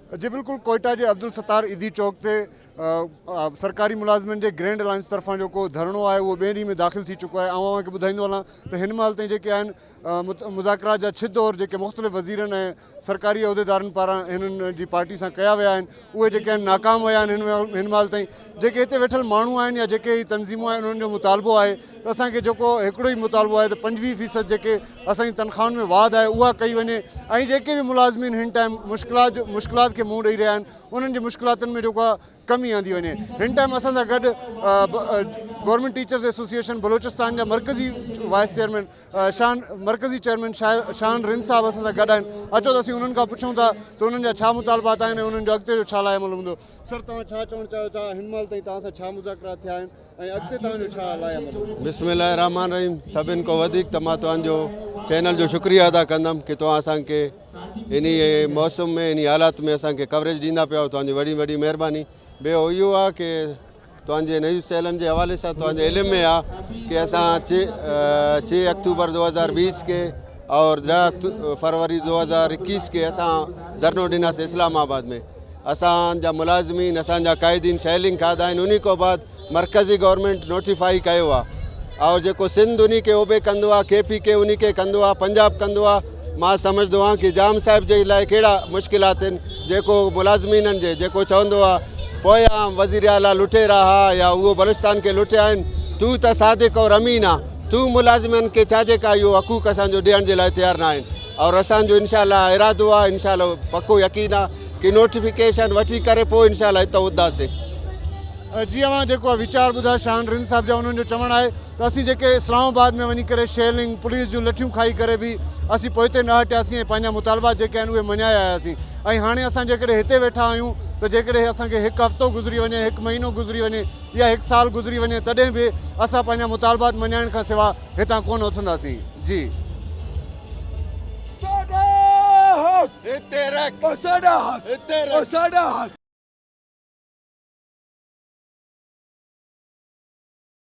जी बिल्कुल, कोयटा के अब्दुल सत्तार ईदी चौक से सरकारी मुलाजमन के ग्रैंड अलायंस तरफा जो धरणो है वो ॿिए ॾींहं में दाख़िल थी चुको है। अवांखे ॿुधाईंदो हलां तो हिन महिल ताईं जेके आहिनि मुज़ाकरात जा 6 दौर जेके मुख़्तलिफ़ वज़ीरनि ऐं सरकारी उहिदेदारनि पारां हिननि जी पार्टी सां कया विया आहिनि उहे जेके आहिनि नाकाम विया आहिनि हिन महिल ताईं। जेके हिते वेठल माण्हू आहिनि या जेके ही तंज़ीमूं आहिनि उन्हनि जो मुतालबो आहे त असांखे जेको हिकिड़ो ई मुतालबो आहे त 25% जेके असांजी तनख़्वाहुनि में वाध आहे उहा कई वञे ऐं जेके बि मुलाज़िमीन हिन टाइम मुश्किलात खे मुंहुं ॾेई रहिया आहिनि उन्हनि जी मुश्किलातुनि में जेको आहे कमी आंदी वञे। हिन टाइम असां सां गॾु गवर्नमेंट टीचर्स एसोसिएशन बलोचिस्तान जा मरकज़ी वाइस चेयरमैन मरकज़ी चेयरमैन शान रिन साहब असां सां गॾु आहिनि। अचो त असीं उन्हनि खां पुछूं था त उन्हनि जा छा मुतालबात आहिनि ऐं उन्हनि जो अॻिते जो छा लाइ अमल हूंदो। सर, तव्हां छा चवणु चाहियो था? हिन महिल ताईं तव्हां सां छा मुज़ाकरात थिया आहिनि ऐं अॻिते तव्हांजो छा लाइ अमल हूंदो? बिस्मिल्लाह रहमान रहीम। सभिनि खां वधीक त मां तव्हांजो चैनल जो शुक्रिया अदा कंदुमि कि तव्हां असांखे इन मौसम में इन हालात में असांखे कवरेज ॾींदा पिया आहियो। तव्हांजी वॾी वॾी महिरबानी। ॿियो इहो आहे कि तव्हांजे न्यूज़ चैनल जे हवाले सां तव्हांजे इल्म में आहे कि असां 6 अक्टूबर 2020 के और 10 फरवरी 2021 के असां धरनो ॾिनासीं इस्लामाबाद में। असांजा मुलाज़िमीन असांजा क़ाइदीन शैलिंग खाधा आहिनि। उन खां बाद मरकज़ी गवर्नमेंट नोटिफाई कयो आहे और जेको सिंध उन खे ओबे कंदो आहे, KP के उन खे कंदो आहे, पंजाब कंदो आहे। मां सम्झंदो आहियां कि जाम साहिब जे लाइ कहिड़ा मुश्किलात आहिनि जेको मुलाज़िमीननि जे जेको चवंदो आहे पोयां वज़ीर आला लुटे रहा या उहो बलूचिस्तान खे लुटिया आहिनि, तू त सादिक और अमीन आहे, तू मुलाज़िमनि खे छाजे का इहो हक़ूक़ असांजो ॾियण जे लाइ तयारु न आहिनि। और असांजो इनशाअल्लाह इरादो आहे, इनशाअल्लाह पको यकीन आहे कि नोटिफिकेशन वठी करे पोइ इनशाअल्लाह हितां उथंदासीं। जी अवां जेको वीचार ॿुधा शान रिन साहब जा उन्हनि जो चवणु आहे त असीं जेके इस्लामाबाद में वञी करे शेलिंग पुलिस जूं लठियूं खाई करे बि असीं पोइ हिते न हटियासीं ऐं पंहिंजा मुतालबा जेके आहिनि उहे मञाया आयासीं। ऐं हाणे असां जेकॾहिं हिते वेठा आहियूं त जेकॾहिं असांखे 1 हफ़्तो गुज़री वञे, 1 महीनो गुज़री वञे या 1 साल गुज़री वञे तॾहिं बि असां पंहिंजा मुतालबात मञाइण खां सवाइ हितां कोन उथंदासीं। जी हिते रख, हिते रख।